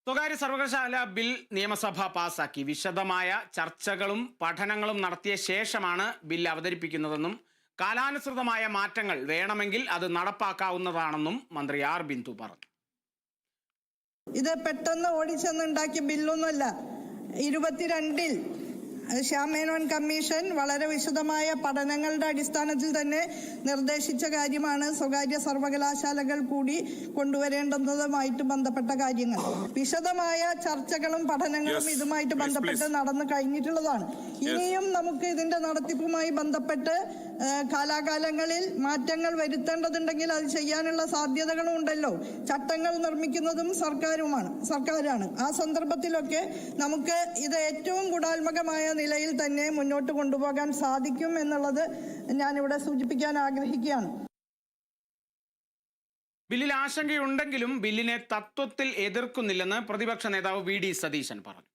സ്വകാര്യ സർവകലാശാല ബിൽ നിയമസഭ പാസാക്കി. വിശദമായ ചർച്ചകളും പഠനങ്ങളും നടത്തിയ ശേഷമാണ് ബിൽ അവതരിപ്പിക്കുന്നതെന്നും കാലാനുസൃതമായ മാറ്റങ്ങൾ വേണമെങ്കിൽ അത് നടപ്പാക്കാവുന്നതാണെന്നും മന്ത്രി ആർ ബിന്ദു പറഞ്ഞു. ഇത് പെട്ടെന്ന് ഓടിച്ചെന്നുണ്ടാക്കിയ ബില്ലൊന്നുമല്ല. 22-ൽ ശ്യാം മേനോൻ കമ്മീഷൻ വളരെ വിശദമായ പഠനങ്ങളുടെ അടിസ്ഥാനത്തിൽ തന്നെ നിർദ്ദേശിച്ച കാര്യമാണ് സ്വകാര്യ സർവകലാശാലകൾ കൂടി കൊണ്ടുവരേണ്ടതുമായിട്ട് ബന്ധപ്പെട്ട കാര്യങ്ങൾ. വിശദമായ ചർച്ചകളും പഠനങ്ങളും ഇതുമായിട്ട് ബന്ധപ്പെട്ട് നടന്നു കഴിഞ്ഞിട്ടുള്ളതാണ്. ഇനിയും നമുക്ക് ഇതിന്റെ നടത്തിപ്പുമായി ബന്ധപ്പെട്ട് കാലാകാലങ്ങളിൽ മാറ്റങ്ങൾ വരുത്തേണ്ടതുണ്ടെങ്കിൽ അത് ചെയ്യാനുള്ള സാധ്യതകളും ഉണ്ടല്ലോ. ചട്ടങ്ങൾ നിർമ്മിക്കുന്നതും സർക്കാരാണ്. ആ സന്ദർഭത്തിലൊക്കെ നമുക്ക് ഇത് ഏറ്റവും ഗുണാത്മകമായ നിലയിൽ തന്നെ മുന്നോട്ട് കൊണ്ടുപോകാൻ സാധിക്കും എന്നുള്ളത് ഞാനിവിടെ സൂചിപ്പിക്കാൻ ആഗ്രഹിക്കുകയാണ്. ബില്ലിൽ ആശങ്കയുണ്ടെങ്കിലും ബില്ലിനെ തത്വത്തിൽ എതിർക്കുന്നില്ലെന്ന് പ്രതിപക്ഷ നേതാവ് വി ഡി സതീശൻ പറഞ്ഞു.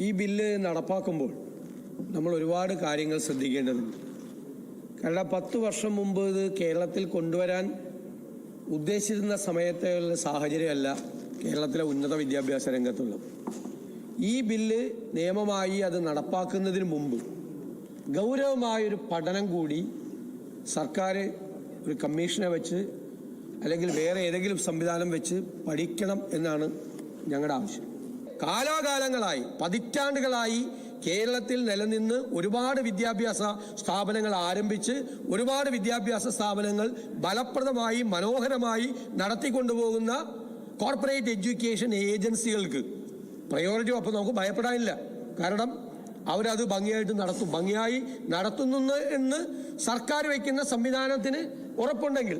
ഈ ബില്ല് നടപ്പാക്കുമ്പോൾ നമ്മൾ ഒരുപാട് കാര്യങ്ങൾ ശ്രദ്ധിക്കേണ്ടതുണ്ട്. കാരണം 10 വർഷം മുമ്പ് ഇത് കേരളത്തിൽ കൊണ്ടുവരാൻ ഉദ്ദേശിച്ചിരുന്ന സമയത്തുള്ള സാഹചര്യമല്ല കേരളത്തിലെ ഉന്നത വിദ്യാഭ്യാസ രംഗത്തുള്ളത്. ഈ ബില്ല് നിയമമായി അത് നടപ്പാക്കുന്നതിന് മുമ്പ് ഗൗരവമായൊരു പഠനം കൂടി സർക്കാർ ഒരു കമ്മീഷനെ വെച്ച് അല്ലെങ്കിൽ വേറെ ഏതെങ്കിലും സംവിധാനം വെച്ച് പഠിക്കണം എന്നാണ് ഞങ്ങളുടെ ആവശ്യം. കാലാകാലങ്ങളായി പതിറ്റാണ്ടുകളായി കേരളത്തിൽ നിലനിന്ന് ഒരുപാട് വിദ്യാഭ്യാസ സ്ഥാപനങ്ങൾ ആരംഭിച്ച് ഒരുപാട് വിദ്യാഭ്യാസ സ്ഥാപനങ്ങൾ ഫലപ്രദമായി മനോഹരമായി നടത്തിക്കൊണ്ടുപോകുന്ന കോർപ്പറേറ്റ് എഡ്യൂക്കേഷൻ ഏജൻസികൾക്ക് പ്രയോറിറ്റി അപ്പോൾ നമുക്ക് ഭയപ്പെടാനില്ല. കാരണം അവരത് ഭംഗിയായിട്ട് നടത്തും. ഭംഗിയായി നടത്തുന്നു എന്ന് സർക്കാർ വയ്ക്കുന്ന സംവിധാനത്തിന് ഉറപ്പുണ്ടെങ്കിൽ